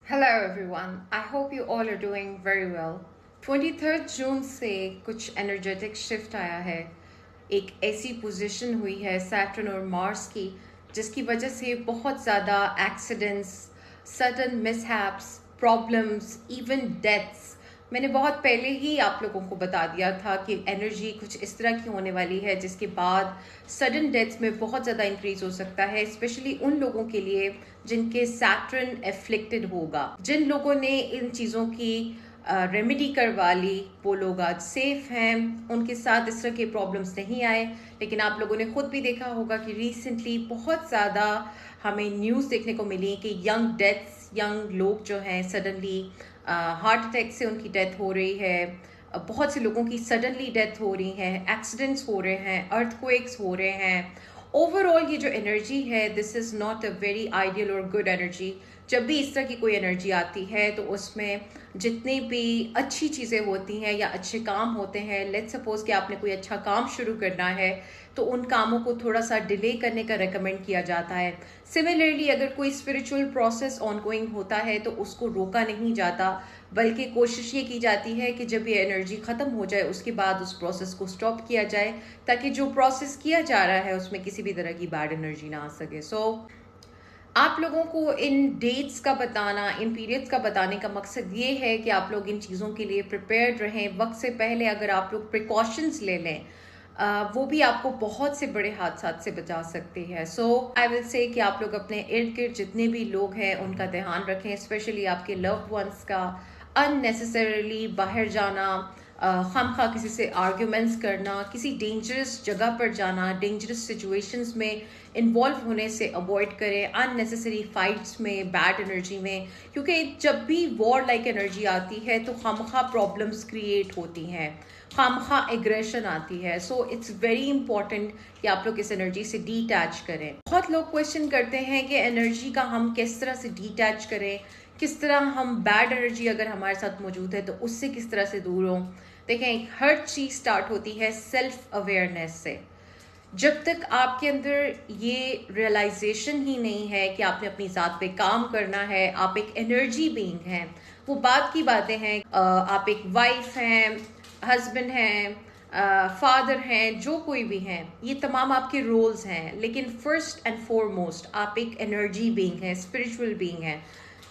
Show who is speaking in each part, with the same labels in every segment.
Speaker 1: Hello everyone. I hope you all are doing very well. 23rd जून से कुछ energetic shift आया है। एक ऐसी पोजीशन हुई है सैटर्न और मार्स की जिसकी वजह से बहुत ज़्यादा accidents, sudden mishaps, problems, even deaths. मैंने बहुत पहले ही आप लोगों को बता दिया था कि एनर्जी कुछ इस तरह की होने वाली है जिसके बाद सडन डेथ्स में बहुत ज़्यादा इंक्रीज हो सकता है, स्पेशली उन लोगों के लिए जिनके सैटर्न एफ्लिक्टेड होगा। जिन लोगों ने इन चीज़ों की रेमेडी करवा ली वो लोग आज सेफ हैं, उनके साथ इस तरह के प्रॉब्लम्स नहीं आए। लेकिन आप लोगों ने खुद भी देखा होगा कि रिसेंटली बहुत ज़्यादा हमें न्यूज़ देखने को मिली कि यंग डेथ्स, यंग लोग जो हैं सडनली हार्ट अटैक से उनकी डेथ हो रही है, बहुत से लोगों की सडनली डेथ हो रही है, एक्सीडेंट्स हो रहे हैं, अर्थक्वेक्स हो रहे हैं। ओवरऑल ये जो एनर्जी है this is not a very ideal और गुड एनर्जी। जब भी इस तरह की कोई एनर्जी आती है तो उसमें जितनी भी अच्छी चीज़ें होती हैं या अच्छे काम होते हैं, लेट्स सपोज कि आपने कोई अच्छा काम शुरू करना है तो उन कामों को थोड़ा सा डिले करने का रेकमेंड किया जाता है। सिमिलरली अगर कोई स्पिरिचुअल प्रोसेस ऑनगोइंग होता है तो उसको रोका नहीं जाता, बल्कि कोशिश ये की जाती है कि जब ये एनर्जी ख़त्म हो जाए उसके बाद उस प्रोसेस को स्टॉप किया जाए, ताकि जो प्रोसेस किया जा रहा है उसमें किसी भी तरह की बैड एनर्जी ना आ सके। आप लोगों को इन डेट्स का बताना, इन पीरियड्स का बताने का मकसद ये है कि आप लोग इन चीज़ों के लिए प्रिपेयर्ड रहें। वक्त से पहले अगर आप लोग प्रिकॉशंस ले लें, वो भी आपको बहुत से बड़े हादसात से बचा सकती है। सो आई विल से कि आप लोग अपने इर्द गिर्द जितने भी लोग हैं उनका ध्यान रखें, स्पेशली आपके लव्ड वंस का। अननेसेसरली बाहर जाना, खामखा किसी से आर्ग्यूमेंट्स करना, किसी डेंजरस जगह पर जाना, डेंजरस सिचुएशंस में इन्वॉल्व होने से अवॉइड करें, अननेसेसरी फाइट्स में, बैड एनर्जी में। क्योंकि जब भी वॉर लाइक एनर्जी आती है तो खामखा प्रॉब्लम्स क्रिएट होती हैं, खामखा एग्रेशन आती है। सो इट्स वेरी इंपॉर्टेंट कि आप लोग इस एनर्जी से डिटैच करें। बहुत लोग क्वेश्चन करते हैं कि एनर्जी का हम किस तरह से डिटैच करें, किस तरह हम बैड एनर्जी अगर हमारे साथ मौजूद है तो उससे किस तरह से दूर हों। देखें, हर चीज़ स्टार्ट होती है सेल्फ अवेयरनेस से। जब तक आपके अंदर ये रियलाइजेशन ही नहीं है कि आपने अपनी ज़ात पे काम करना है, आप एक एनर्जी बीइंग हैं, वो बात की बातें हैं। आप एक वाइफ हैं, हस्बैंड हैं, फादर हैं, जो कोई भी हैं, ये तमाम आपके रोल्स हैं। लेकिन फर्स्ट एंड फॉरमोस्ट आप एक एनर्जी बीइंग हैं, स्पिरिचुअल बीइंग हैं।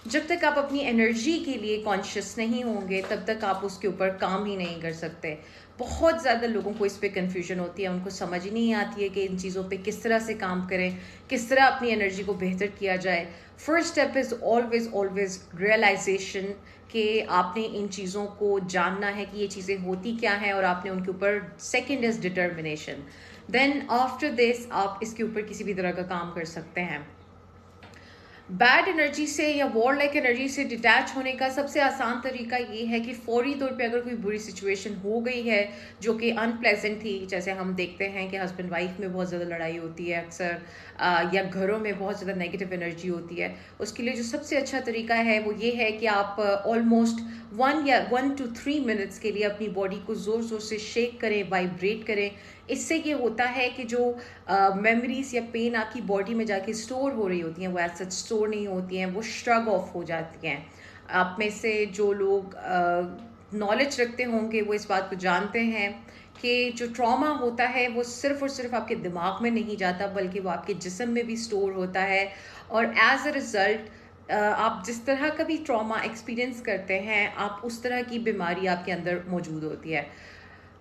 Speaker 1: जब तक आप अपनी एनर्जी के लिए कॉन्शियस नहीं होंगे तब तक आप उसके ऊपर काम ही नहीं कर सकते। बहुत ज़्यादा लोगों को इस पे कन्फ्यूजन होती है, उनको समझ ही नहीं आती है कि इन चीज़ों पे किस तरह से काम करें, किस तरह अपनी एनर्जी को बेहतर किया जाए। First step is always always realisation कि आपने इन चीज़ों को जानना है कि ये चीज़ें होती क्या हैं और आपने उनके ऊपर, second is determination. Then after this आप इसके ऊपर किसी भी तरह का काम कर सकते हैं। बैड एनर्जी से या वॉर लाइक एनर्जी से डिटैच होने का सबसे आसान तरीका ये है कि फौरी तौर पे अगर कोई बुरी सिचुएशन हो गई है जो कि अनप्लेजेंट थी, जैसे हम देखते हैं कि हस्बैंड वाइफ में बहुत ज़्यादा लड़ाई होती है अक्सर, या घरों में बहुत ज़्यादा नेगेटिव एनर्जी होती है, उसके लिए जो सबसे अच्छा तरीका है वो ये है कि आप ऑलमोस्ट 1 to 3 मिनट्स के लिए अपनी बॉडी को ज़ोर ज़ोर से शेक करें, वाइब्रेट करें। इससे ये होता है कि जो मेमोरीज या पेन आपकी बॉडी में जाके स्टोर हो रही होती हैं वो एज सच स्टोर नहीं होती हैं, वो श्रग ऑफ हो जाती हैं। आप में से जो लोग नॉलेज रखते होंगे वो इस बात को जानते हैं कि जो ट्रॉमा होता है वो सिर्फ और सिर्फ आपके दिमाग में नहीं जाता बल्कि वो आपके जिस्म में भी स्टोर होता है। और एज अ रिज़ल्ट आप जिस तरह का भी ट्रॉमा एक्सपीरियंस करते हैं आप उस तरह की बीमारी आपके अंदर मौजूद होती है।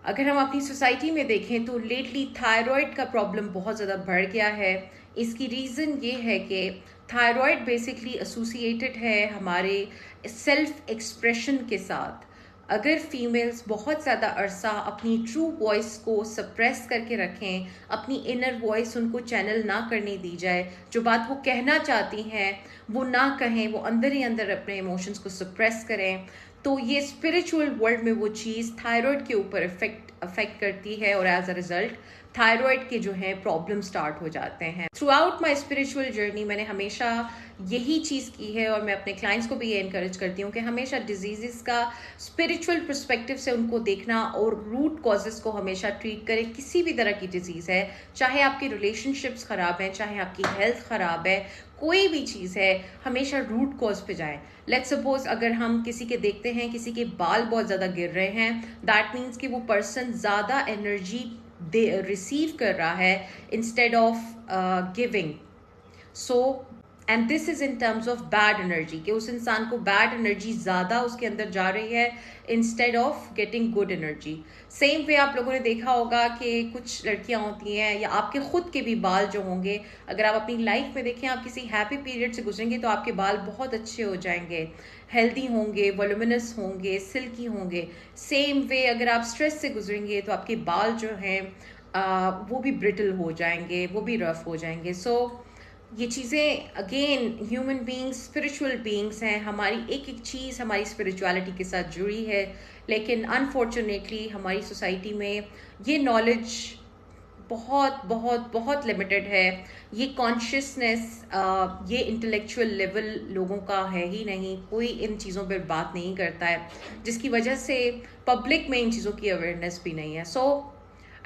Speaker 1: अगर हम अपनी सोसाइटी में देखें तो लेटली थायराइड का प्रॉब्लम बहुत ज़्यादा बढ़ गया है। इसकी रीज़न ये है कि थायराइड बेसिकली एसोसिएटेड है हमारे सेल्फ एक्सप्रेशन के साथ। अगर फीमेल्स बहुत ज़्यादा अरसा अपनी ट्रू वॉइस को सप्रेस करके रखें, अपनी इनर वॉइस उनको चैनल ना करने दी जाए, जो बात वो कहना चाहती हैं वो ना कहें, वो अंदर ही अंदर अपने इमोशंस को सप्रेस करें, तो ये स्पिरिचुअल वर्ल्ड में वो चीज़ थायराइड के ऊपर अफेक्ट करती है और एज अ रिज़ल्ट थायराइड के जो है प्रॉब्लम स्टार्ट हो जाते हैं। Through out my spiritual journey मैंने हमेशा यही चीज़ की है, और मैं अपने क्लाइंट्स को भी ये इनकरेज करती हूँ कि हमेशा डिजीज़ का स्पिरिचुअल पर्सपेक्टिव से उनको देखना और रूट कॉजेज़ को हमेशा ट्रीट करें। किसी भी तरह की डिजीज़ है, चाहे आपकी रिलेशनशिप्स ख़राब हैं, चाहे आपकी हेल्थ ख़राब है, कोई भी चीज़ है, हमेशा रूट कॉज पे जाएं। लेट्स सपोज अगर हम किसी के देखते हैं किसी के बाल बहुत ज़्यादा गिर रहे हैं, दैट मीन्स कि वो पर्सन ज़्यादा एनर्जी दे रिसीव कर रहा है instead of giving. So and this is in terms of bad energy, कि उस इंसान को बैड एनर्जी ज़्यादा उसके अंदर जा रही है instead of getting good energy. Same way आप लोगों ने देखा होगा कि कुछ लड़कियां होती हैं, या आपके खुद के भी बाल जो होंगे, अगर आप अपनी लाइफ में देखें, आप किसी हैप्पी पीरियड से गुजरेंगे तो आपके बाल बहुत अच्छे हो जाएंगे, हेल्दी होंगे, वॉल्यूमिनस होंगे, सिल्की होंगे। सेम वे अगर आप स्ट्रेस से गुजरेंगे तो आपके बाल जो हैं वो भी ब्रिटल हो जाएंगे, वो भी रफ हो जाएंगे। सो ये चीज़ें again human beings spiritual beings हैं, हमारी एक एक चीज़ हमारी स्पिरिचुअलिटी के साथ जुड़ी है, लेकिन अनफॉर्चुनेटली हमारी सोसाइटी में ये नॉलेज बहुत बहुत बहुत लिमिटेड है। ये कॉन्शियसनेस, ये इंटेलेक्चुअल लेवल लोगों का है ही नहीं, कोई इन चीज़ों पर बात नहीं करता है, जिसकी वजह से पब्लिक में इन चीज़ों की अवेयरनेस भी नहीं है। So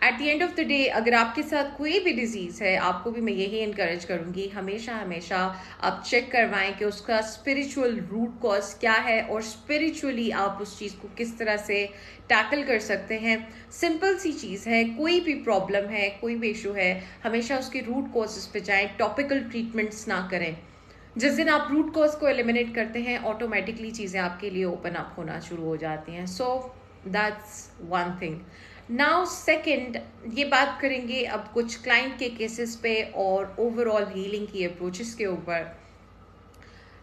Speaker 1: at the end of the day अगर आपके साथ कोई भी डिजीज़ है, आपको भी मैं यही इनकरेज करूँगी, हमेशा हमेशा आप चेक करवाएं कि उसका स्पिरिचुअल रूट कॉज क्या है, और स्पिरिचुअली आप उस चीज़ को किस तरह से टैकल कर सकते हैं। सिंपल सी चीज़ है, कोई भी प्रॉब्लम है, कोई भी इशू है, हमेशा उसके रूट कॉजेस पे जाएं, टॉपिकल ट्रीटमेंट्स ना करें। जिस दिन आप रूट कॉज को एलिमिनेट करते हैं, ऑटोमेटिकली चीज़ें आपके लिए ओपन अप होना शुरू हो जाती हैं। So that's one thing. Now second, ये बात करेंगे अब कुछ क्लाइंट के केसेस पे और ओवरऑल हीलिंग की अप्रोचेस के ऊपर।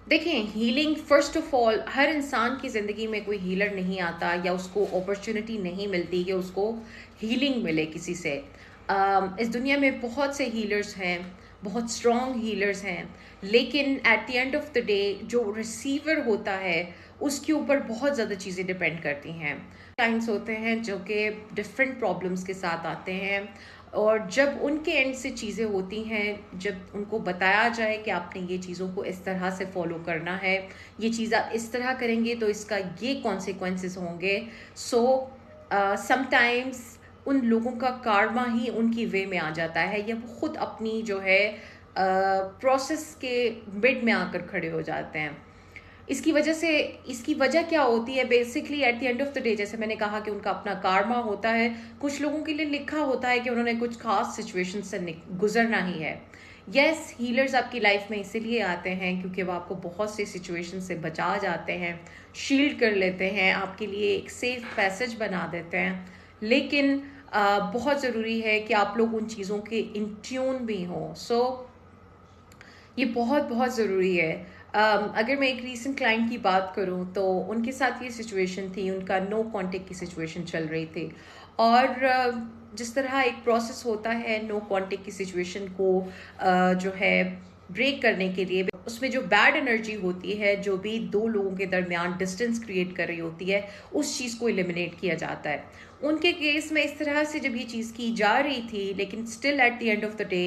Speaker 1: देखें, हीलिंग फर्स्ट ऑफ ऑल, हर इंसान की ज़िंदगी में कोई हीलर नहीं आता, या उसको अपॉर्चुनिटी नहीं मिलती कि उसको हीलिंग मिले किसी से। इस दुनिया में बहुत से हीलर्स हैं, बहुत स्ट्रॉन्ग हीलर्स हैं, लेकिन eight the end of the day जो रिसीवर होता है उसके ऊपर बहुत ज़्यादा चीज़ें डिपेंड करती हैं। क्लाइंट्स होते हैं जो कि डिफरेंट प्रॉब्लम्स के साथ आते हैं, और जब उनके एंड से चीज़ें होती हैं, जब उनको बताया जाए कि आपने ये चीज़ों को इस तरह से फॉलो करना है, ये चीज़ आप इस तरह करेंगे तो इसका ये कॉन्सिक्वेंसेस होंगे। सो समटाइम्स उन लोगों का कार्मा ही उनकी वे में आ जाता है, या वो खुद अपनी जो है प्रोसेस के मिड में आकर खड़े हो जाते हैं। इसकी वजह क्या होती है? Basically eight the end of the day, जैसे मैंने कहा कि उनका अपना कार्मा होता है। कुछ लोगों के लिए लिखा होता है कि उन्होंने कुछ खास सिचुएशन से गुजरना ही है। यस, हीलर्स आपकी लाइफ में इसीलिए आते हैं क्योंकि वो आपको बहुत से सिचुएशन से बचा जाते हैं, शील्ड कर लेते हैं, आपके लिए एक सेफ पैसेज बना देते हैं। लेकिन बहुत ज़रूरी है कि आप लोग उन चीज़ों के इन ट्यून भी हों। सो ये बहुत बहुत ज़रूरी है। अगर मैं एक रीसेंट क्लाइंट की बात करूं तो उनके साथ ये सिचुएशन थी, उनका नो कांटेक्ट की सिचुएशन चल रही थी, और जिस तरह एक प्रोसेस होता है नो कांटेक्ट की सिचुएशन को जो है ब्रेक करने के लिए, उसमें जो बैड एनर्जी होती है, जो भी दो लोगों के दरमियान डिस्टेंस क्रिएट कर रही होती है, उस चीज़ को एलिमिनेट किया जाता है। उनके केस में इस तरह से जब ये चीज़ की जा रही थी, लेकिन still at the end of the day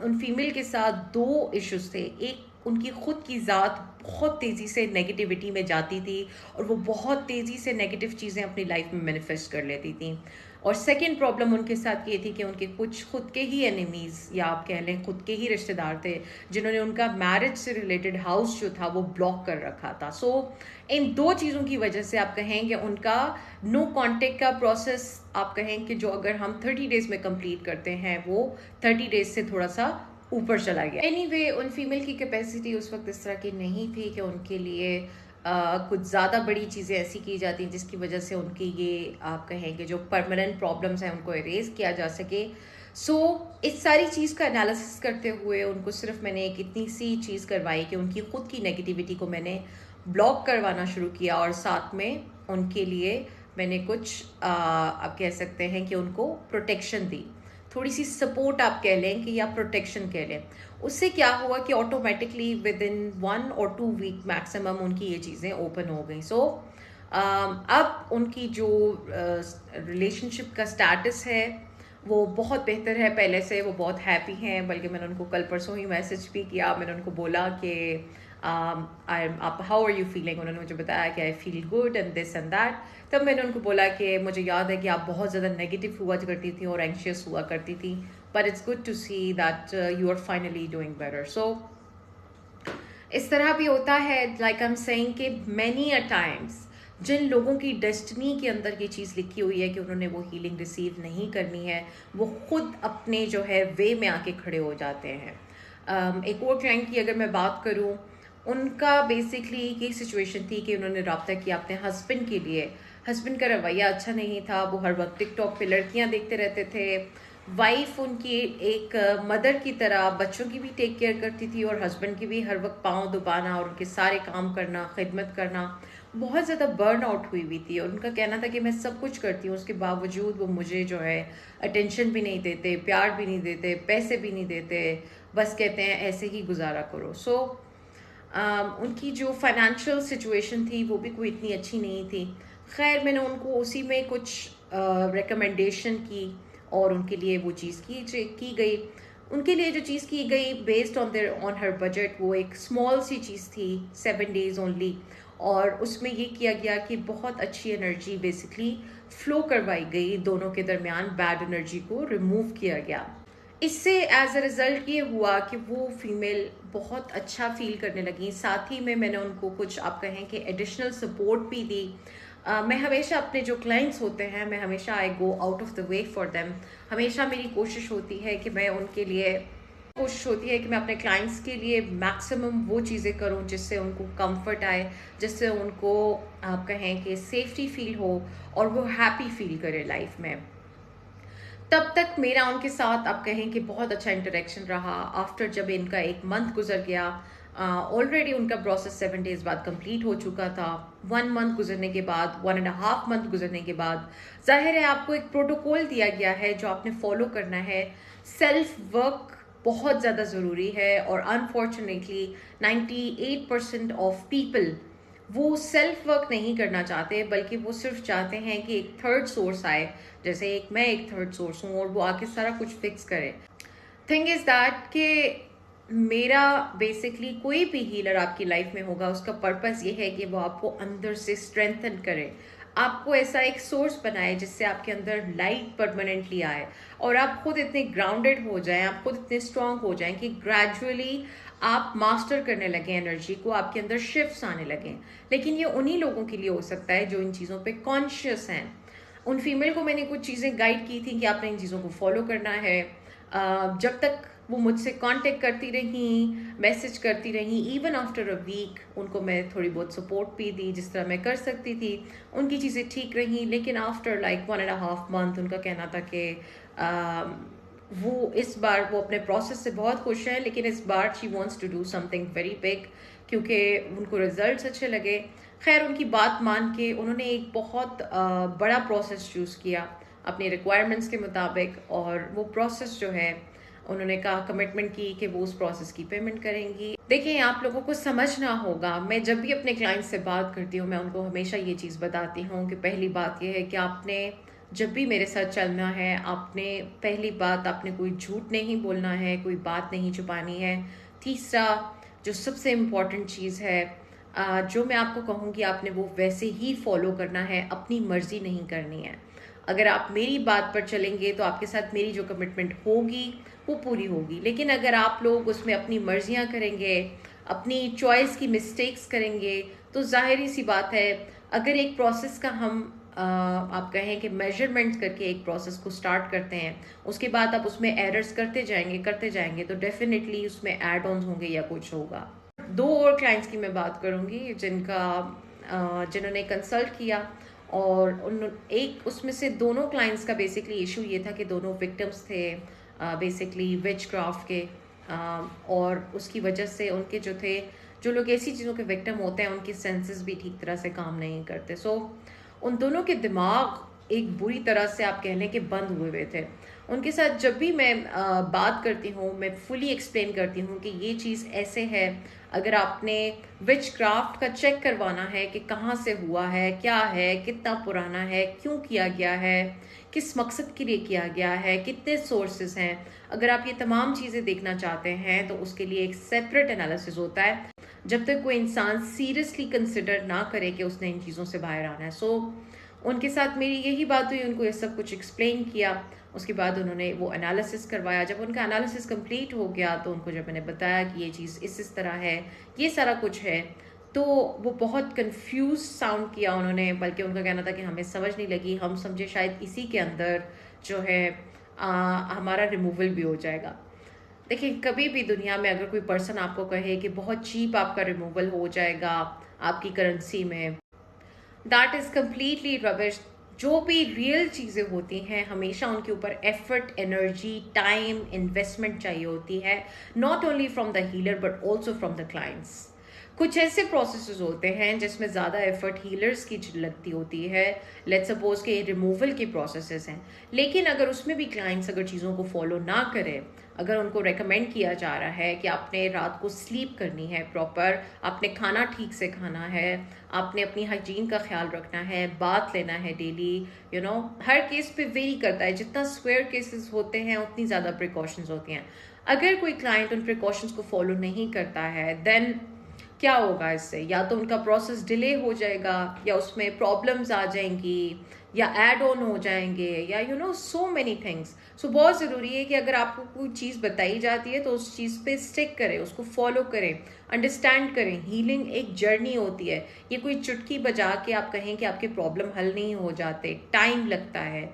Speaker 1: उन फीमेल के साथ दो इश्यूज थे। एक, उनकी खुद की ज़ात बहुत तेज़ी से नेगेटिविटी में जाती थी, और वो बहुत तेज़ी से नेगेटिव चीज़ें अपनी लाइफ में मैनिफेस्ट कर लेती थी। और सेकेंड प्रॉब्लम उनके साथ ये थी कि उनके कुछ खुद के ही एनिमीज़, या आप कह लें खुद के ही रिश्तेदार थे, जिन्होंने उनका मैरिज से रिलेटेड हाउस जो था वो ब्लॉक कर रखा था। सो इन दो चीज़ों की वजह से आप कहें कि उनका नो कांटेक्ट का प्रोसेस, आप कहें कि जो अगर हम 30 डेज़ में कंप्लीट करते हैं, वो 30 डेज़ से थोड़ा सा ऊपर चला गया। एनीवे, उन फीमेल की कैपेसिटी उस वक्त इस तरह की नहीं थी कि उनके लिए कुछ ज़्यादा बड़ी चीज़ें ऐसी की जाती हैं जिसकी वजह से उनकी ये आप कहेंगे जो परमानेंट प्रॉब्लम्स हैं उनको इरेज किया जा सके। सो इस सारी चीज़ का एनालिसिस करते हुए उनको सिर्फ मैंने एक इतनी सी चीज़ करवाई कि उनकी खुद की नेगेटिविटी को मैंने ब्लॉक करवाना शुरू किया, और साथ में उनके लिए मैंने कुछ आप कह सकते हैं कि उनको प्रोटेक्शन दी, थोड़ी सी सपोर्ट आप कह लें कि, या प्रोटेक्शन कह लें। उससे क्या हुआ कि ऑटोमेटिकली विद इन 1 और 2 वीक मैक्सिमम उनकी ये चीज़ें ओपन हो गई। सो अब उनकी जो रिलेशनशिप का स्टेटस है वो बहुत बेहतर है पहले से, वो बहुत हैप्पी हैं, बल्कि मैंने उनको कल परसों ही मैसेज भी किया। मैंने उनको बोला कि आप हाउ आर यू फीलिंग, उन्होंने मुझे बताया कि I feel good and this and that. तब मैंने उनको बोला कि मुझे याद है कि आप बहुत ज़्यादा नेगेटिव हुआ करती थी और एंशियस हुआ करती थी, but it's good to see that you are finally doing better. So इस तरह भी होता है, लाइक आई एम सेइंग कि मैनी अ टाइम्स जिन लोगों की डेस्टिनी के अंदर ये चीज़ लिखी हुई है कि उन्होंने वो हीलिंग रिसीव नहीं करनी है, वो खुद अपने जो है वे में आके खड़े हो जाते हैं। एक और क्लाइंट की अगर मैं बात करूं, उनका बेसिकली ये सिचुएशन थी कि उन्होंने रब्ता किया अपने हस्बैंड के लिए। हस्बैंड का रवैया अच्छा नहीं था, वो हर वक्त टिकटॉक पे लड़कियां देखते रहते थे। वाइफ उनकी एक मदर की तरह बच्चों की भी टेक केयर करती थी और हस्बैंड की भी हर वक्त पाँव दबाना और उनके सारे काम करना, खिदमत करना। बहुत ज़्यादा बर्न आउट हुई हुई थी और उनका कहना था कि मैं सब कुछ करती हूँ, उसके बावजूद वो मुझे जो है अटेंशन भी नहीं देते, प्यार भी नहीं देते, पैसे भी नहीं देते, बस कहते हैं ऐसे ही गुजारा करो। सो उनकी जो फाइनेंशियल सिचुएशन थी वो भी कोई इतनी अच्छी नहीं थी। खैर मैंने उनको उसी में कुछ रिकमेंडेशन की और उनके लिए वो चीज़ की गई। उनके लिए जो चीज़ की गई बेस्ड ऑन हर बजट, वो एक स्मॉल सी चीज़ थी, 7 days ओनली। और उसमें ये किया गया कि बहुत अच्छी एनर्जी बेसिकली फ्लो करवाई गई, दोनों के दरमियान बैड एनर्जी को रिमूव किया गया। इससे एज अ रिज़ल्ट ये हुआ कि वो फीमेल बहुत अच्छा फील करने लगी। साथ ही में मैंने उनको कुछ आप कहें कि एडिशनल सपोर्ट भी दी। मैं हमेशा अपने जो क्लाइंट्स होते हैं, मैं हमेशा I go out of the way for them. हमेशा मेरी कोशिश होती है कि मैं उनके लिए कोशिश होती है कि मैं अपने क्लाइंट्स के लिए मैक्सिमम वो चीज़ें करूं जिससे उनको कंफर्ट आए, जिससे उनको आप कहें कि सेफ्टी फील हो और वो हैप्पी फील करे लाइफ में। तब तक मेरा उनके साथ आप कहें कि बहुत अच्छा इंटरेक्शन रहा। आफ्टर जब इनका एक मंथ गुजर गया, ऑलरेडी उनका प्रोसेस 7 days बाद कंप्लीट हो चुका था। 1 month गुजरने के बाद, 1.5 month गुजरने के बाद, जाहिर है आपको एक प्रोटोकॉल दिया गया है जो आपने फॉलो करना है। सेल्फ वर्क बहुत ज़्यादा ज़रूरी है और अनफॉर्चुनेटली 98% ऑफ पीपल वो सेल्फ वर्क नहीं करना चाहते, बल्कि वो सिर्फ चाहते हैं कि एक थर्ड सोर्स आए, जैसे मैं एक थर्ड सोर्स हूँ, और वो आके सारा कुछ फिक्स करे। थिंग इज दैट कि मेरा बेसिकली कोई भी हीलर आपकी लाइफ में होगा, उसका पर्पस ये है कि वो आपको अंदर से स्ट्रेंथन करे, आपको ऐसा एक सोर्स बनाए जिससे आपके अंदर लाइट परमानेंटली आए और आप खुद इतने ग्राउंडेड हो जाएं, आप खुद इतने स्ट्रांग हो जाएं कि ग्रेजुअली आप मास्टर करने लगे एनर्जी को, आपके अंदर शिफ्ट्स आने लगे। लेकिन ये उन्हीं लोगों के लिए हो सकता है जो इन चीज़ों पे कॉन्शियस हैं। उन फीमेल को मैंने कुछ चीज़ें गाइड की थी कि आपने इन चीज़ों को फॉलो करना है। जब तक वो मुझसे कांटेक्ट करती रही, मैसेज करती रही, इवन आफ्टर अ वीक उनको मैं थोड़ी बहुत सपोर्ट भी दी जिस तरह मैं कर सकती थी। उनकी चीज़ें ठीक रही, लेकिन आफ्टर लाइक 1.5 month उनका कहना था कि वो इस बार वो अपने प्रोसेस से बहुत खुश हैं, लेकिन इस बार she wants to do something very big क्योंकि उनको रिजल्ट्स अच्छे लगे। खैर उनकी बात मान के उन्होंने एक बहुत बड़ा प्रोसेस चूज़ किया अपनी रिक्वायरमेंट्स के मुताबिक, और वो प्रोसेस जो है उन्होंने कहा, कमिटमेंट की कि वो उस प्रोसेस की पेमेंट करेंगी। देखिए आप लोगों को समझना होगा, मैं जब भी अपने क्लाइंट से बात करती हूँ मैं उनको हमेशा ये चीज़ बताती हूँ कि पहली बात ये है कि आपने जब भी मेरे साथ चलना है, आपने पहली बात आपने कोई झूठ नहीं बोलना है, कोई बात नहीं छुपानी है। तीसरा जो सबसे इम्पॉर्टेंट चीज़ है, जो मैं आपको कहूँगी आपने वो वैसे ही फॉलो करना है, अपनी मर्जी नहीं करनी है। अगर आप मेरी बात पर चलेंगे तो आपके साथ मेरी जो कमिटमेंट होगी वो पूरी होगी, लेकिन अगर आप लोग उसमें अपनी मर्जियां करेंगे, अपनी चॉइस की मिस्टेक्स करेंगे, तो जाहिर सी बात है अगर एक प्रोसेस का हम आप कहें कि मेजरमेंट करके एक प्रोसेस को स्टार्ट करते हैं, उसके बाद आप उसमें एरर्स करते जाएंगे तो डेफिनेटली उसमें एड ऑन्स होंगे या कुछ होगा। दो और क्लाइंट्स की मैं बात करूंगी जिन्होंने कंसल्ट किया, और उन एक उसमें से दोनों क्लाइंट्स का बेसिकली इशू ये था कि दोनों विक्टिम्स थे बेसिकली विच क्राफ्ट के, और उसकी वजह से उनके जो लोग ऐसी चीज़ों के विक्टिम होते हैं उनके सेंसेस भी ठीक तरह से काम नहीं करते। सो उन दोनों के दिमाग एक बुरी तरह से आप कह लें कि बंद हुए हुए थे। उनके साथ जब भी मैं बात करती हूँ, मैं फुली एक्सप्लेन करती हूँ कि ये चीज़ ऐसे है। अगर आपने विच क्राफ्ट का चेक करवाना है कि कहाँ से हुआ है, क्या है, कितना पुराना है, क्यों किया गया है, किस मकसद के लिए किया गया है, कितने सोर्सेज हैं, अगर आप ये तमाम चीज़ें देखना चाहते हैं तो उसके लिए एक सेपरेट एनालिसिस होता है, जब तक कोई इंसान सीरियसली कंसिडर ना करे कि उसने इन चीज़ों से बाहर आना है। उनके साथ मेरी यही बात हुई, उनको ये सब कुछ एक्सप्लेन किया। उसके बाद उन्होंने वो एनालिसिस करवाया। जब उनका एनालिसिस कंप्लीट हो गया तो उनको जब मैंने बताया कि ये चीज़ इस तरह है, ये सारा कुछ है, तो वो बहुत कंफ्यूज साउंड किया उन्होंने। बल्कि उनका कहना था कि हमें समझ नहीं लगी, हम समझे शायद इसी के अंदर जो है हमारा रिमूवल भी हो जाएगा। देखिए, कभी भी दुनिया में अगर कोई पर्सन आपको कहे कि बहुत चीप आपका रिमूवल हो जाएगा आपकी करेंसी में, दैट इज़ कम्प्लीटली रबिश। जो भी रियल चीज़ें होती हैं हमेशा उनके ऊपर एफर्ट, एनर्जी, टाइम, इन्वेस्टमेंट चाहिए होती है, not only from the healer but also from the clients. कुछ ऐसे प्रोसेसेस होते हैं जिसमें ज़्यादा एफर्ट हीलर्स की लगती होती है, लेट्स सपोज के रिमूवल के प्रोसेसेस हैं, लेकिन अगर उसमें भी क्लाइंट्स अगर चीज़ों को फॉलो ना करें, अगर उनको रेकमेंड किया जा रहा है कि आपने रात को स्लीप करनी है प्रॉपर, आपने खाना ठीक से खाना है, आपने अपनी हाइजीन का ख्याल रखना है, बात लेना है डेली, हर केस पे वेरी करता है। जितना स्क्वेयर केसेस होते हैं उतनी ज़्यादा प्रिकॉशंस होती हैं। अगर कोई क्लाइंट उन प्रिकॉशंस को फॉलो नहीं करता है, देन क्या होगा इससे? या तो उनका प्रोसेस डिले हो जाएगा, या उसमें प्रॉब्लम्स आ जाएंगी, या ऐड ऑन हो जाएंगे, या सो मेनी थिंग्स। सो बहुत ज़रूरी है कि अगर आपको कोई चीज़ बताई जाती है तो उस चीज़ पे स्टिक करें, उसको फॉलो करें, अंडरस्टैंड करें। हीलिंग एक जर्नी होती है, ये कोई चुटकी बजा के आप कहें कि आपके प्रॉब्लम हल नहीं हो जाते, टाइम लगता है।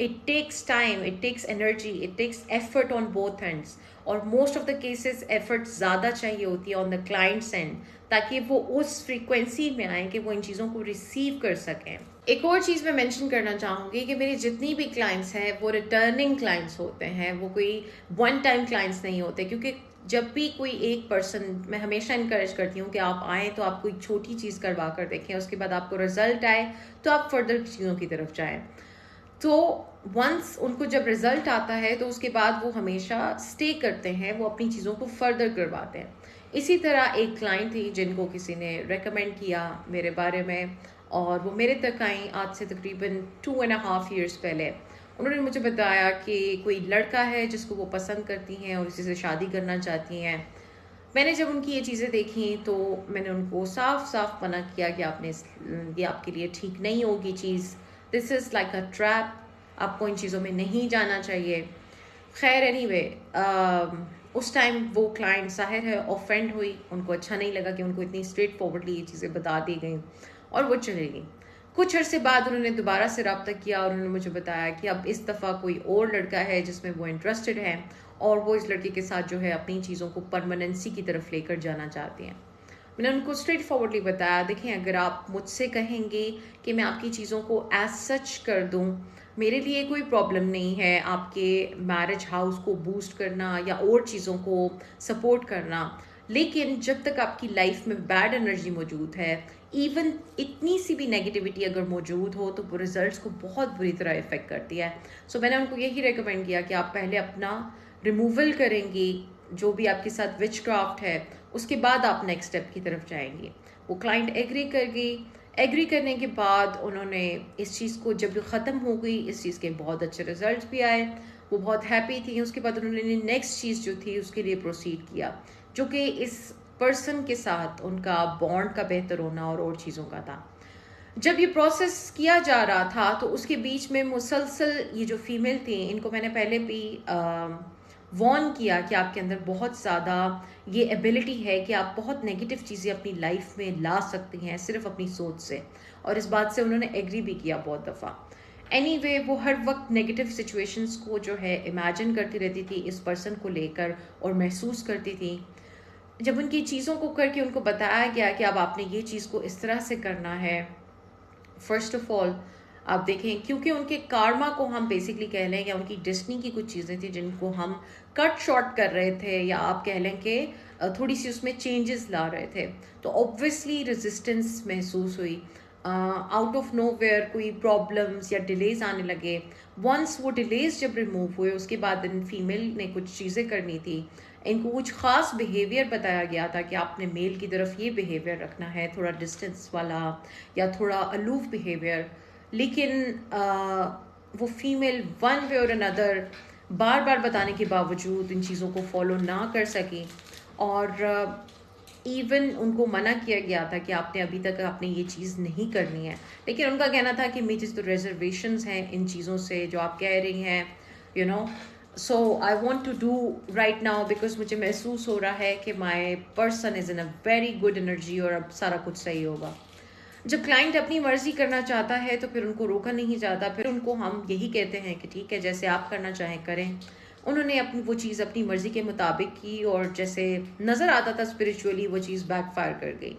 Speaker 1: it takes time, it takes energy, it takes effort on both ends, और most of the cases effort ज़्यादा चाहिए होती है ऑन द क्लाइंट्स एंड, ताकि वो उस फ्रीक्वेंसी में आए कि वो इन चीज़ों को रिसीव कर सकें। एक और चीज़ मैं मेंशन करना चाहूँगी कि मेरी जितनी भी क्लाइंट्स हैं वो रिटर्निंग क्लाइंट्स होते हैं, वो कोई वन टाइम क्लाइंट्स नहीं होते। क्योंकि जब भी कोई एक पर्सन, मैं हमेशा इनकरेज करती हूँ कि आप आएँ तो आप कोई छोटी चीज़ करवा कर देखें, उसके बाद आपको रिजल्ट आए तो आप फर्दर चीज़ों की तरफ जाएँ। तो वंस उनको जब रिजल्ट आता है तो उसके बाद वो हमेशा स्टे करते हैं, वो अपनी चीज़ों को फर्दर करवाते हैं। इसी तरह एक क्लाइंट थी जिनको किसी ने रेकमेंड किया मेरे बारे में, और वो मेरे तक आई आज से तकरीबन 2.5 ईयर्स पहले। उन्होंने मुझे बताया कि कोई लड़का है जिसको वो पसंद करती हैं और उसी से शादी करना चाहती हैं। मैंने जब उनकी ये चीज़ें देखी तो मैंने उनको साफ साफ मना किया कि ये आपके लिए ठीक नहीं होगी चीज़, this is like a trap, आपको इन चीज़ों में नहीं जाना चाहिए। खैर एनीवे, उस टाइम वो क्लाइंट ज़ाहिर है ऑफेंड हुई, उनको अच्छा नहीं लगा कि उनको इतनी स्ट्रेट फॉरवर्डली ये चीज़ें बता दी गई, और वो चली गई। कुछ अरसे बाद उन्होंने दोबारा से रब्ता किया और उन्होंने मुझे बताया कि अब इस दफ़ा कोई और लड़का है जिसमें वो इंटरेस्टेड है, और वो इस लड़के के साथ जो है अपनी चीज़ों को परमानेंसी की तरफ लेकर जाना चाहती हैं। मैंने उनको स्ट्रेट फॉरवर्डली बताया, देखें अगर आप मुझसे कहेंगे कि मैं आपकी चीज़ों को एज सच कर दूं, मेरे लिए कोई प्रॉब्लम नहीं है आपके मैरिज हाउस को बूस्ट करना या और चीज़ों को सपोर्ट करना, लेकिन जब तक आपकी लाइफ में बैड एनर्जी मौजूद है, इवन इतनी सी भी नेगेटिविटी अगर मौजूद हो तो वो रिजल्ट्स को बहुत बुरी तरह इफेक्ट करती है। सो मैंने उनको यही रेकमेंड किया कि आप पहले अपना रिमूवल करेंगी, जो भी आपके साथ विच क्राफ्ट है, उसके बाद आप नेक्स्ट स्टेप की तरफ जाएंगे। वो क्लाइंट एग्री कर गई। एग्री करने के बाद उन्होंने इस चीज़ को जब ख़त्म हो गई, इस चीज़ के बहुत अच्छे रिजल्ट्स भी आए, वो बहुत हैप्पी थी। उसके बाद उन्होंने नेक्स्ट चीज़ जो थी उसके लिए प्रोसीड किया, जो कि इस पर्सन के साथ उनका बॉन्ड का बेहतर होना और चीज़ों का था। जब ये प्रोसेस किया जा रहा था तो उसके बीच में मुसलसल ये जो फीमेल थी, इनको मैंने पहले भी वॉर्न किया कि आपके अंदर बहुत ज़्यादा ये एबिलिटी है कि आप बहुत नेगेटिव चीज़ें अपनी लाइफ में ला सकती हैं सिर्फ अपनी सोच से, और इस बात से उन्होंने एग्री भी किया बहुत दफ़ा। एनीवे, वो हर वक्त नेगेटिव सिचुएशंस को जो है इमेजिन करती रहती थी इस पर्सन को लेकर, और महसूस करती थी। जब उनकी चीज़ों को करके उनको बताया गया कि अब आपने ये चीज़ को इस तरह से करना है, फर्स्ट ऑफ ऑल आप देखें, क्योंकि उनके कार्मा को हम बेसिकली कह लें, या उनकी डेस्टिनी की कुछ चीज़ें थी जिनको हम कट शॉर्ट कर रहे थे, या आप कह लें कि थोड़ी सी उसमें चेंजेस ला रहे थे, तो ऑब्वियसली रेजिस्टेंस महसूस हुई। आउट ऑफ नो वेयर कोई प्रॉब्लम्स या डिलेज आने लगे, वंस वो डिलेज जब रिमूव हुए उसके बाद इन फीमेल ने कुछ चीज़ें करनी थी, इनको कुछ ख़ास बिहेवियर बताया गया था कि आपने मेल की तरफ ये बिहेवियर रखना है, थोड़ा डिस्टेंस वाला या थोड़ा अलूफ बिहेवियर। लेकिन वो फीमेल वन वे और अनदर बार बार बताने के बावजूद इन चीज़ों को फॉलो ना कर सकी, और इवन उनको मना किया गया था कि आपने अभी तक आपने ये चीज़ नहीं करनी है। लेकिन उनका कहना था कि मेरी तो रिजर्वेशंस हैं इन चीज़ों से जो आप कह रही हैं, you know, so I want to do right now because मुझे महसूस हो रहा है कि my person is in a very good energy और अब सारा कुछ सही होगा। जब क्लाइंट अपनी मर्जी करना चाहता है तो फिर उनको रोका नहीं जाता, फिर उनको हम यही कहते हैं कि ठीक है, जैसे आप करना चाहें करें। उन्होंने अपनी वो चीज़ अपनी मर्जी के मुताबिक की और जैसे नज़र आता था स्पिरिचुअली वो चीज़ बैकफायर कर गई।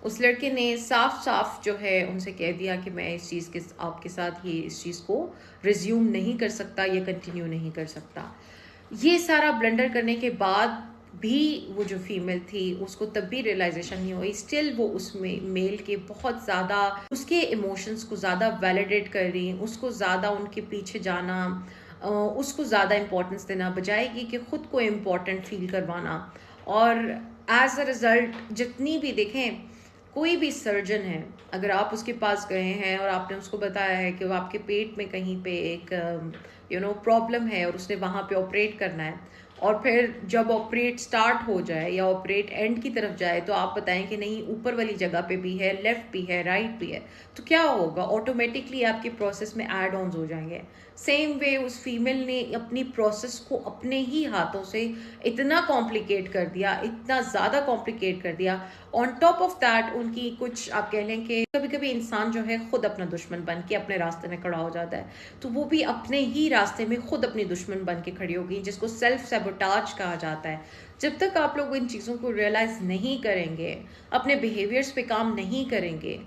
Speaker 1: उस लड़के ने साफ साफ जो है उनसे कह दिया कि मैं इस चीज़ के आपके साथ ये इस चीज़ को रिज्यूम नहीं कर सकता, ये कंटिन्यू नहीं कर सकता। ये सारा ब्लंडर करने के बाद भी वो जो फीमेल थी उसको तब भी रियलाइजेशन नहीं हुई, स्टिल वो उसमें मेल के बहुत ज़्यादा उसके इमोशंस को ज़्यादा वैलिडेट कर रही, उसको ज़्यादा उनके पीछे जाना, उसको ज़्यादा इम्पोर्टेंस देना बजाएगी कि ख़ुद को इम्पोर्टेंट फील करवाना। और एज अ रिज़ल्ट जितनी भी देखें, कोई भी सर्जन है, अगर आप उसके पास गए हैं और आपने उसको बताया है कि वो आपके पेट में कहीं पे एक प्रॉब्लम है और उसने वहाँ पे ऑपरेट करना है, और फिर जब ऑपरेट स्टार्ट हो जाए या ऑपरेट एंड की तरफ जाए तो आप बताएं कि नहीं ऊपर वाली जगह पे भी है, लेफ्ट भी है, राइट भी है, तो क्या होगा, ऑटोमेटिकली आपके प्रोसेस में एड ऑन्स हो जाएंगे। सेम वे उस फीमेल ने अपनी प्रोसेस को अपने ही हाथों से इतना कॉम्प्लिकेट कर दिया, इतना ज़्यादा कॉम्प्लिकेट कर दिया। ऑन टॉप ऑफ दैट उनकी कुछ आप कह लें कि कभी कभी इंसान जो है खुद अपना दुश्मन बन के अपने रास्ते में खड़ा हो जाता है, तो वो भी अपने ही रास्ते में खुद अपनी दुश्मन बन के खड़ी होगी, जिसको सेल्फ सैबोटाज कहा जाता है। जब तक आप लोग इन चीज़ों को रियलाइज़ नहीं करेंगे, अपने बिहेवियर्स पे काम नहीं करेंगे,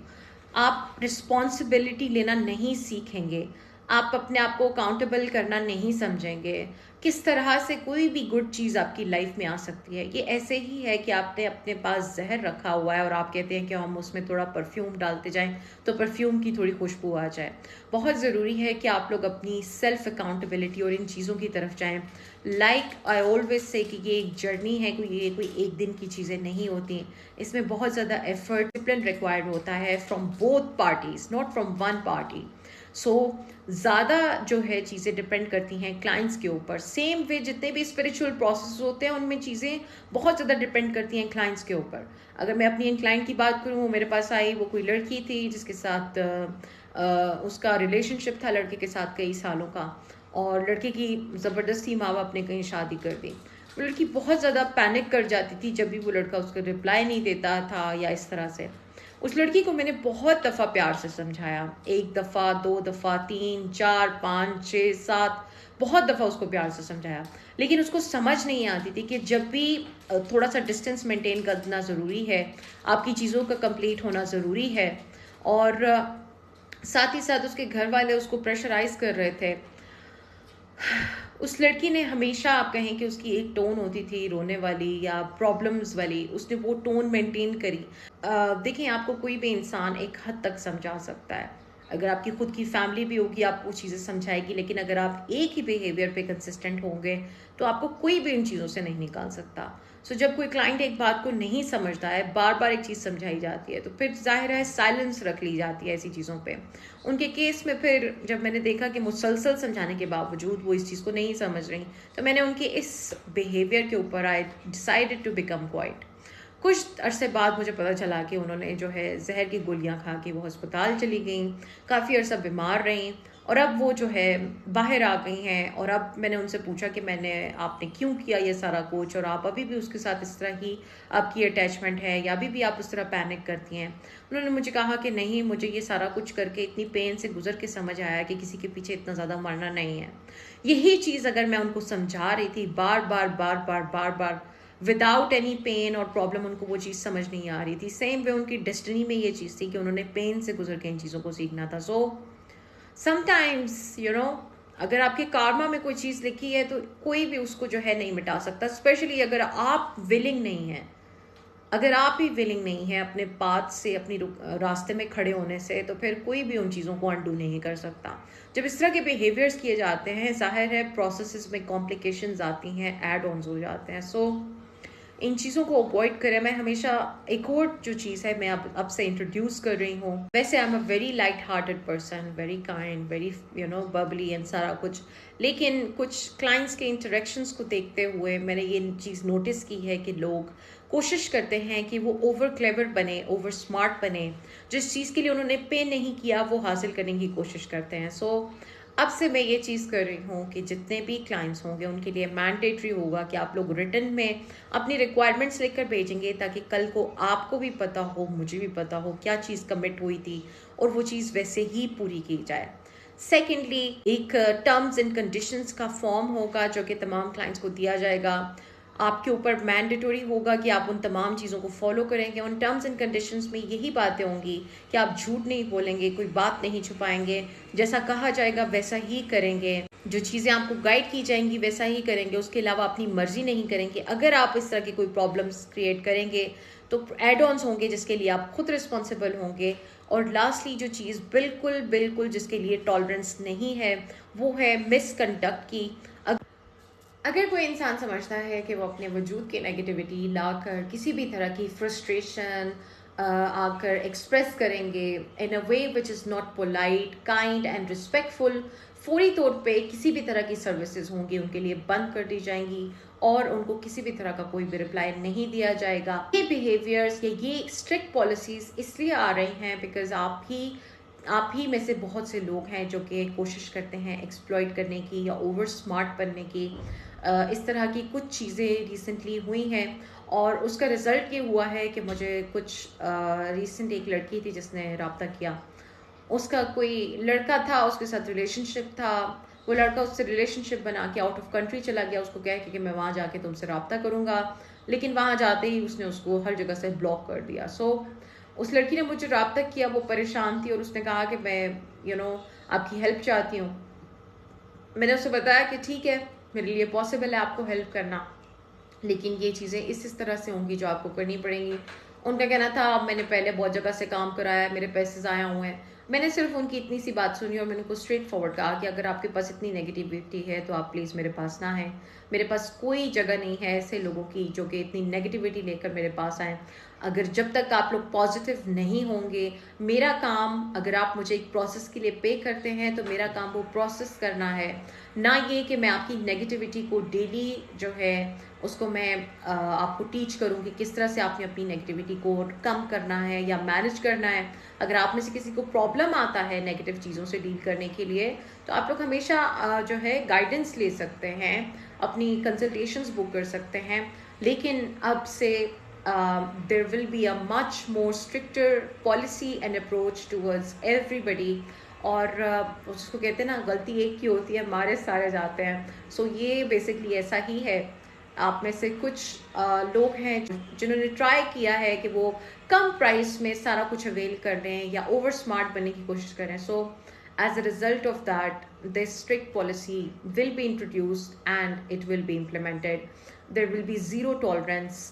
Speaker 1: आप रिस्पॉन्सिबिलिटी लेना नहीं सीखेंगे, आप अपने आप को अकाउंटेबल करना नहीं समझेंगे, किस तरह से कोई भी गुड चीज़ आपकी लाइफ में आ सकती है। ये ऐसे ही है कि आपने अपने पास जहर रखा हुआ है और आप कहते हैं कि हम उसमें थोड़ा परफ्यूम डालते जाएं तो परफ्यूम की थोड़ी खुशबू आ जाए। बहुत ज़रूरी है कि आप लोग अपनी सेल्फ अकाउंटेबिलिटी और इन चीज़ों की तरफ जाएं। लाइक आई ऑलवेज से कि ये एक जर्नी है, ये कोई एक दिन की चीज़ें नहीं होती, इसमें बहुत ज़्यादा एफर्ट डिसिप्लिन रिक्वायर्ड होता है from both parties, not from one party. So ज़्यादा जो है चीज़ें डिपेंड करती हैं क्लाइंट्स के ऊपर। सेम वे जितने भी स्पिरिचुअल प्रोसेस होते हैं उनमें चीज़ें बहुत ज़्यादा डिपेंड करती हैं क्लाइंट्स के ऊपर। अगर मैं अपनी क्लाइंट की बात करूँ, वो मेरे पास आई, वो कोई लड़की थी जिसके साथ उसका रिलेशनशिप था लड़के के साथ कई सालों का, और लड़के की ज़बरदस्ती माँ बाप ने कहीं शादी कर दी। वो लड़की बहुत ज़्यादा पैनिक कर जाती थी जब भी वो लड़का उसका रिप्लाई नहीं देता था या इस तरह से। उस लड़की को मैंने बहुत दफ़ा प्यार से समझाया, 1 दफ़ा, 2 दफ़ा, 3, 4, 5, 6, 7, बहुत दफ़ा उसको प्यार से समझाया, लेकिन उसको समझ नहीं आती थी कि जब भी थोड़ा सा डिस्टेंस मेंटेन करना ज़रूरी है, आपकी चीज़ों का कंप्लीट होना ज़रूरी है, और साथ ही साथ उसके घर वाले उसको प्रेशराइज कर रहे थे। उस लड़की ने हमेशा, आप कहें कि उसकी एक टोन होती थी रोने वाली या प्रॉब्लम्स वाली, उसने वो टोन मेंटेन करी। देखें, आपको कोई भी इंसान एक हद तक समझा सकता है, अगर आपकी खुद की फैमिली भी होगी आपको चीज़ें समझाएगी, लेकिन अगर आप एक ही बिहेवियर पे कंसिस्टेंट होंगे तो आपको कोई भी इन चीज़ों से नहीं निकाल सकता। सो जब कोई क्लाइंट एक बात को नहीं समझता है, बार बार एक चीज़ समझाई जाती है, तो फिर जाहिर है साइलेंस रख ली जाती है ऐसी चीज़ों पे। उनके केस में फिर जब मैंने देखा कि मुसलसल समझाने के बावजूद वो इस चीज़ को नहीं समझ रही, तो मैंने उनके इस बिहेवियर के ऊपर I decided to become quiet. कुछ अरसे बाद मुझे पता चला कि उन्होंने जो है जहर की गोलियां खा के वो अस्पताल चली गई, काफ़ी अरसा बीमार रहीं, और अब वो जो है बाहर आ गई हैं। और अब मैंने उनसे पूछा कि आपने क्यों किया ये सारा कुछ, और आप अभी भी उसके साथ इस तरह ही आपकी अटैचमेंट है या अभी भी आप उस तरह पैनिक करती हैं। उन्होंने मुझे कहा कि नहीं, मुझे ये सारा कुछ करके इतनी पेन से गुजर के समझ आया कि किसी के पीछे इतना ज़्यादा मरना नहीं है। यही चीज़ अगर मैं उनको समझा रही थी बार बार बार बार बार बार विदाउट एनी पेन और प्रॉब्लम, उनको वो चीज़ समझ नहीं आ रही थी। सेम वे उनकी डेस्टिनी में ये चीज़ थी कि उन्होंने पेन से गुजर के इन चीज़ों को सीखना था। सो समटाइम्स अगर आपके कार्मा में कोई चीज़ लिखी है तो कोई भी उसको जो है नहीं मिटा सकता, स्पेशली अगर आप विलिंग नहीं हैं। अगर आप ही विलिंग नहीं है अपने पाथ से, अपनी रास्ते में खड़े होने से, तो फिर कोई भी उन चीज़ों को अनडू नहीं कर सकता। जब इस तरह के बिहेवियर्स किए जाते हैं, जाहिर है प्रोसेसेस में कॉम्प्लिकेशंस आती हैं, ऐड ऑन्स हो जाते हैं। सो इन चीज़ों को अवॉइड करें। मैं हमेशा एक और जो चीज़ है मैं अब से इंट्रोड्यूस कर रही हूँ। वैसे I am a very light hearted person, very kind, very Babli and सारा कुछ, लेकिन कुछ क्लाइंट्स के इंटरेक्शंस को देखते हुए मैंने ये चीज़ नोटिस की है कि लोग कोशिश करते हैं कि वो ओवर क्लेवर बने, ओवर स्मार्ट बने, जिस चीज़ के लिए उन्होंने पे नहीं किया वो हासिल करने की कोशिश करते हैं। सो अब से मैं ये चीज़ कर रही हूँ कि जितने भी क्लाइंट्स होंगे उनके लिए मैंडेटरी होगा कि आप लोग रिटर्न में अपनी रिक्वायरमेंट्स लेकर भेजेंगे, ताकि कल को आपको भी पता हो, मुझे भी पता हो क्या चीज़ कमिट हुई थी और वो चीज़ वैसे ही पूरी की जाए। सेकेंडली, एक टर्म्स एंड कंडीशंस का फॉर्म होगा जो कि तमाम क्लाइंट्स को दिया जाएगा। आपके ऊपर मैंडेटरी होगा कि आप उन तमाम चीज़ों को फॉलो करेंगे। उन टर्म्स एंड कंडीशंस में यही बातें होंगी कि आप झूठ नहीं बोलेंगे, कोई बात नहीं छुपाएंगे, जैसा कहा जाएगा वैसा ही करेंगे, जो चीज़ें आपको गाइड की जाएंगी वैसा ही करेंगे, उसके अलावा अपनी मर्जी नहीं करेंगे। अगर आप इस तरह की कोई प्रॉब्लम्स क्रिएट करेंगे तो एड ऑन्स होंगे जिसके लिए आप खुद रिस्पॉन्सिबल होंगे। और लास्टली जो चीज़ बिल्कुल बिल्कुल जिसके लिए टॉलरेंस नहीं है वो है मिसकंडक्ट की। अगर कोई इंसान समझता है कि वो अपने वजूद की नेगेटिविटी लाकर किसी भी तरह की फ्रस्ट्रेशन आकर एक्सप्रेस करेंगे in a way which is not polite, kind and respectful, फौरी तौर पे किसी भी तरह की सर्विसेज होंगी उनके लिए बंद कर दी जाएंगी और उनको किसी भी तरह का कोई भी रिप्लाई नहीं दिया जाएगा। ये बिहेवियर्स या ये स्ट्रिक्ट पॉलिसीज इसलिए आ रही हैं बिकॉज आप ही में से बहुत से लोग हैं जो कि कोशिश करते हैं एक्सप्लॉइट करने की या ओवर स्मार्ट बनने की। इस तरह की कुछ चीज़ें रिसेंटली हुई हैं और उसका रिज़ल्ट ये हुआ है कि मुझे कुछ रिसेंट एक लड़की थी जिसने रब्ता किया। उसका कोई लड़का था, उसके साथ रिलेशनशिप था, वो लड़का उससे रिलेशनशिप बना के आउट ऑफ कंट्री चला गया, उसको कह के कि मैं वहाँ जाके तुमसे रब्ता करूँगा, लेकिन वहाँ जाते ही उसने उसको हर जगह से ब्लॉक कर दिया। सो उस लड़की ने मुझे रब्ता किया, वो परेशान थी और उसने कहा कि मैं आपकी हेल्प चाहती हूँ। मैंने उससे बताया कि ठीक है, मेरे लिए पॉसिबल है आपको हेल्प करना, लेकिन ये चीज़ें इस तरह से होंगी जो आपको करनी पड़ेंगी। उनका कहना था अब मैंने पहले बहुत जगह से काम कराया है, मेरे पैसे ज़ाया हुए हैं। मैंने सिर्फ उनकी इतनी सी बात सुनी और मैंने उनको स्ट्रेट फॉरवर्ड कहा कि अगर आपके पास इतनी नेगेटिविटी है तो आप प्लीज़ मेरे पास ना आएँ। मेरे पास कोई जगह नहीं है ऐसे लोगों की जो कि इतनी नेगेटिविटी लेकर मेरे पास आएँ। अगर जब तक आप लोग पॉजिटिव नहीं होंगे, मेरा काम, अगर आप मुझे एक प्रोसेस के लिए पे करते हैं तो मेरा काम वो प्रोसेस करना है, ना ये कि मैं आपकी नेगेटिविटी को डेली जो है उसको मैं आपको टीच करूँ कि किस तरह से आपने अपनी नेगेटिविटी को कम करना है या मैनेज करना है। अगर आप में से किसी को प्रॉब्लम आता है नेगेटिव चीज़ों से डील करने के लिए तो आप लोग हमेशा जो है गाइडेंस ले सकते हैं, अपनी कंसल्टेशंस बुक कर सकते हैं। लेकिन अब से there will be a much more stricter policy and approach towards everybody. और उसको कहते हैं ना, गलती एक की होती है, मारे सारे जाते हैं। सो ये बेसिकली ऐसा ही है। आप में से कुछ लोग हैं जिन्होंने ट्राई किया है कि वो कम प्राइस में सारा कुछ अवेल कर रहे हैं या ओवर स्मार्ट बनने की कोशिश कर रहे हैं। So as a result of that this strict policy will be introduced and it will be implemented. There will be zero tolerance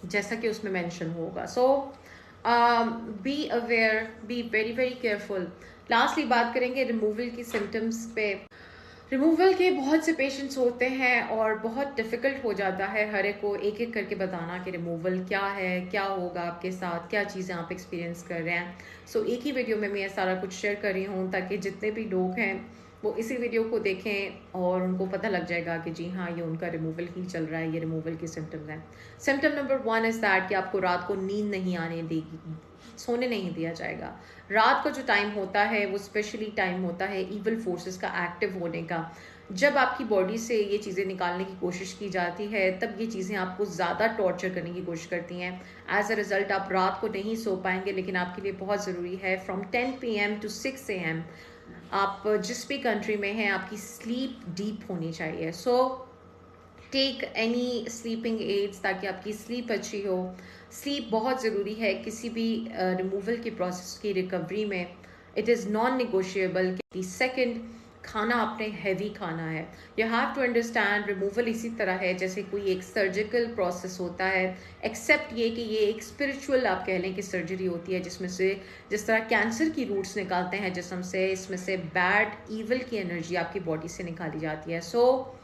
Speaker 1: जैसा कि उसमें मेंशन होगा। So be aware, be very very careful. Lastly बात करेंगे removal की symptoms पे। Removal के बहुत से पेशेंट्स होते हैं और बहुत डिफ़िकल्ट हो जाता है हर एक को एक एक करके बताना कि रिमूवल क्या है, क्या होगा आपके साथ, क्या चीज़ें आप एक्सपीरियंस कर रहे हैं। सो एक ही वीडियो में मैं सारा कुछ शेयर कर रही हूँ ताकि जितने भी लोग हैं वो इसी वीडियो को देखें और उनको पता लग जाएगा कि जी हाँ, ये उनका रिमूवल ही चल रहा है, ये रिमूवल की सिम्टम्स हैं। सिम्टम नंबर 1 इज़ दैट कि आपको रात को नींद नहीं आने देगी, सोने नहीं दिया जाएगा। रात का जो टाइम होता है वो स्पेशली टाइम होता है इविल फोर्सेस का एक्टिव होने का। जब आपकी बॉडी से ये चीज़ें निकालने की कोशिश की जाती है तब ये चीज़ें आपको ज़्यादा टॉर्चर करने की कोशिश करती हैं। एज अ रिज़ल्ट आप रात को नहीं सो पाएंगे, लेकिन आपके लिए बहुत ज़रूरी है फ्रॉम 10 PM टू 6 AM आप जिस भी कंट्री में हैं आपकी स्लीप डीप होनी चाहिए। So take any sleeping aids ताकि आपकी स्लीप अच्छी हो। स्लीप बहुत ज़रूरी है किसी भी रिमूवल के प्रोसेस की रिकवरी में। It is non negotiable. Second, खाना आपने हैवी खाना है। You have to understand removal इसी तरह है जैसे कोई एक सर्जिकल प्रोसेस होता है, एक्सेप्ट ये कि ये एक स्पिरिचुअल आप कह लें कि सर्जरी होती है, जिसमें से जिस तरह कैंसर की रूट्स निकालते हैं जिस्म से, इसमें से बैड ईवल की एनर्जी आपकी बॉडी से निकाली जाती है। So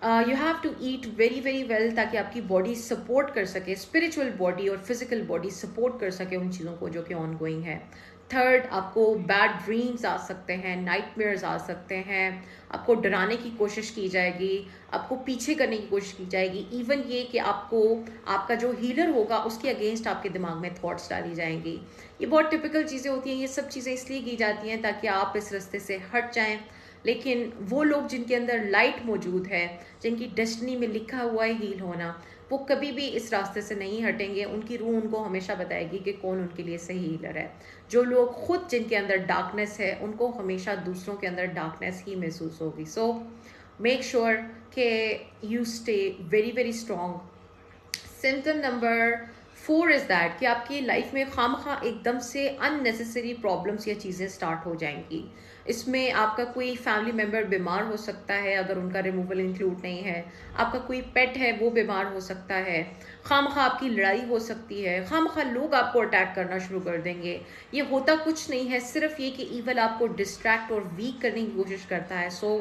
Speaker 1: you have to eat very very well ताकि आपकी बॉडी सपोर्ट कर सके, स्पिरिचुअल बॉडी और फिजिकल बॉडी सपोर्ट कर सके उन चीज़ों को जो कि ऑन गोइंग है। थर्ड, आपको बैड ड्रीम्स आ सकते हैं, नाइटमेयर्स आ सकते हैं, आपको डराने की कोशिश की जाएगी, आपको पीछे करने की कोशिश की जाएगी, इवन ये कि आपको आपका जो हीलर होगा उसके अगेंस्ट आपके दिमाग में थॉट्स डाली जाएंगी। ये बहुत टिपिकल चीज़ें होती हैं, ये सब चीज़ें इसलिए की जाती हैं ताकि आप इस रास्ते से हट जाएं। लेकिन वो लोग जिनके अंदर लाइट मौजूद है, जिनकी डेस्टिनी में लिखा हुआ है हील होना, वो कभी भी इस रास्ते से नहीं हटेंगे। उनकी रूह उनको हमेशा बताएगी कि कौन उनके लिए सही हीलर है। जो लोग खुद जिनके अंदर डार्कनेस है उनको हमेशा दूसरों के अंदर डार्कनेस ही महसूस होगी। सो मेक श्योर कि you stay very very strong. Symptom number 4 is that कि आपकी लाइफ में खामखा एकदम से अननेसेसरी प्रॉब्लम्स या चीज़ें स्टार्ट हो जाएंगी। इसमें आपका कोई फैमिली मेम्बर बीमार हो सकता है अगर उनका रिमूवल इंक्लूड नहीं है, आपका कोई पेट है वो बीमार हो सकता है, खामखा आपकी लड़ाई हो सकती है, खामखा लोग आपको अटैक करना शुरू कर देंगे। ये होता कुछ नहीं है, सिर्फ ये कि ईवल आपको डिस्ट्रैक्ट और वीक करने की कोशिश करता है। So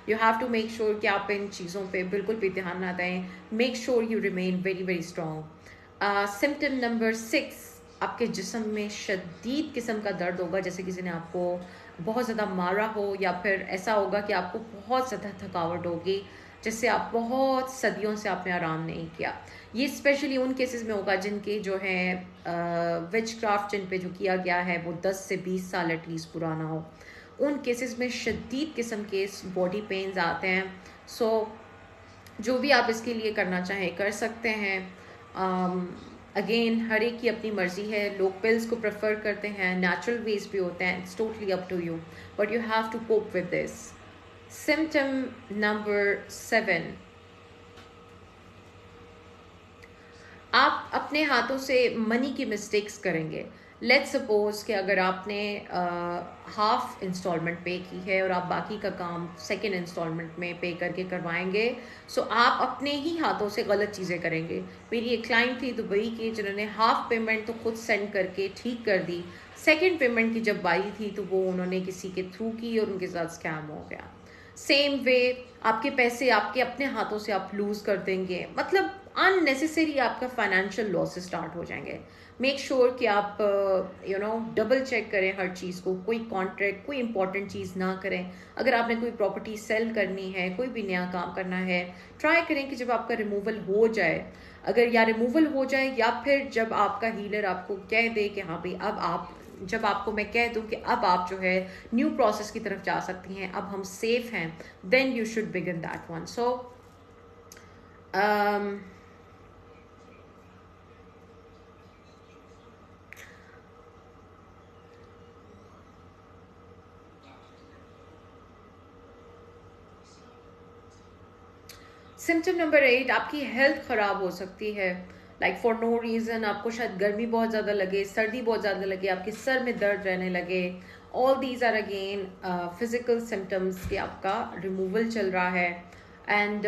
Speaker 1: you have to make sure कि आप इन चीज़ों पे बिल्कुल भी ध्यान ना दें। Make sure you remain very very strong. Symptom number 6, आपके जिस्म में शदीद किस्म का दर्द होगा, जैसे किसी ने आपको बहुत ज़्यादा मारा हो, या फिर ऐसा होगा कि आपको बहुत ज़्यादा थकावट होगी जिससे आप बहुत सदियों से आपने आराम नहीं किया। ये स्पेशली उन केसेस में होगा जिनके जो है विच क्राफ्ट जिन पे जो किया गया है वो 10 से 20 साल एटलीस्ट पुराना हो। उन केसेस में शदीद किस्म के बॉडी पेन्स आते हैं। सो जो भी आप इसके लिए करना चाहें कर सकते हैं। अगेन हर एक की अपनी मर्जी है, लोग पिल्स को प्रेफर करते हैं, नेचुरल वेज भी होते हैं, it's totally up to you, but you have to cope with this. Symptom number 7, आप अपने हाथों से मनी की मिस्टेक्स करेंगे। लेट्स सपोज कि अगर आपने हाफ इंस्टॉलमेंट पे की है और आप बाकी का काम सेकेंड इंस्टॉलमेंट में पे करके करवाएंगे, सो आप अपने ही हाथों से गलत चीज़ें करेंगे। मेरी एक क्लाइंट थी दुबई की जिन्होंने हाफ पेमेंट तो खुद सेंड करके ठीक कर दी, सेकेंड पेमेंट की जब बारी थी तो वो उन्होंने किसी के थ्रू की और उनके साथ स्कैम हो गया। सेम वे आपके पैसे आपके अपने हाथों से आप लूज कर देंगे, मतलब अननेसेसरी आपका फाइनेंशियल लॉसेस स्टार्ट हो जाएंगे। मेक श्योर कि आप डबल चेक करें हर चीज़ को, कोई कॉन्ट्रैक्ट कोई इंपॉर्टेंट चीज़ ना करें। अगर आपने कोई प्रॉपर्टी सेल करनी है, कोई भी नया काम करना है, ट्राई करें कि जब आपका रिमूवल हो जाए, अगर या रिमूवल हो जाए या फिर जब आपका हीलर आपको कह दे कि हाँ भाई अब आप, जब आपको मैं कह दूं कि अब आप जो है न्यू प्रोसेस की तरफ जा सकती हैं, अब हम सेफ हैं, then you should begin that one. So symptom number 8, आपकी हेल्थ ख़राब हो सकती है, लाइक फॉर नो रीज़न। आपको शायद गर्मी बहुत ज़्यादा लगे, सर्दी बहुत ज़्यादा लगे, आपके सर में दर्द रहने लगे। All these are again physical symptoms कि आपका रिमूवल चल रहा है। एंड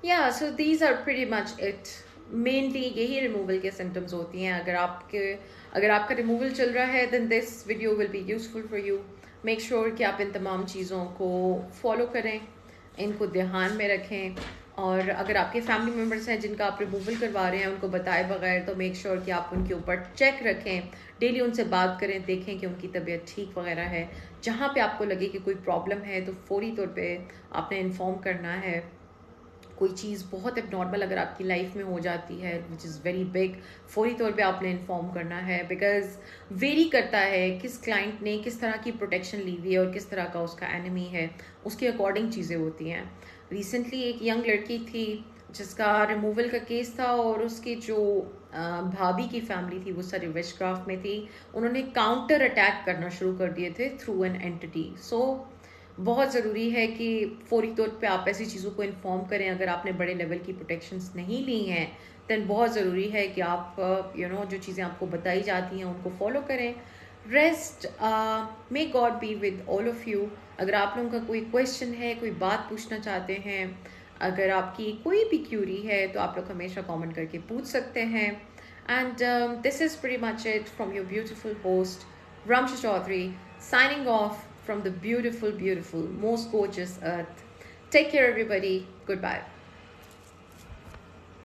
Speaker 1: या so these are pretty much it. Mainly यही रिमूवल के सिम्टम्स होती हैं। अगर आपका रिमूवल चल रहा है then this video will be useful for you. Make sure कि आप इन तमाम चीज़ों को फॉलो करें, इनको ध्यान में रखें। और अगर आपके फैमिली मेम्बर्स हैं जिनका आप रिमूवल करवा रहे हैं उनको बताए बगैर, तो मेक श्योर कि आप उनके ऊपर चेक रखें, डेली उनसे बात करें, देखें कि उनकी तबीयत ठीक वगैरह है। जहाँ पे आपको लगे कि कोई प्रॉब्लम है तो फौरी तौर पे आपने इन्फॉर्म करना है। कोई चीज़ बहुत एबनॉर्मल अगर आपकी लाइफ में हो जाती है विच इज़ वेरी बिग, फौरी तौर पे आपने इन्फॉर्म करना है, बिकॉज वेरी करता है किस क्लाइंट ने किस तरह की प्रोटेक्शन ली हुई है और किस तरह का उसका एनिमी है, उसके अकॉर्डिंग चीज़ें होती हैं। रिसेंटली एक यंग लड़की थी जिसका रिमूवल का केस था और उसकी जो भाभी की फैमिली थी वो सारी विचक्राफ्ट में थी। उन्होंने काउंटर अटैक करना शुरू कर दिए थे थ्रू एन एंटिटी। सो बहुत ज़रूरी है कि फ़ौरी तौर पे आप ऐसी चीज़ों को इन्फॉर्म करें। अगर आपने बड़े लेवल की प्रोटेक्शंस नहीं ली हैं, दैन बहुत ज़रूरी है कि आप जो चीज़ें आपको बताई जाती हैं उनको फॉलो करें। Rest, may God be with all of you. अगर आप लोगों का कोई क्वेश्चन है, कोई बात पूछना चाहते हैं, अगर आपकी कोई भी क्यूरी है, तो आप लोग हमेशा कमेंट करके पूछ सकते हैं। And this is pretty much it from your beautiful host Ramsha Chaudhary, signing off from the beautiful, beautiful, most gorgeous earth. Take care, everybody. Goodbye.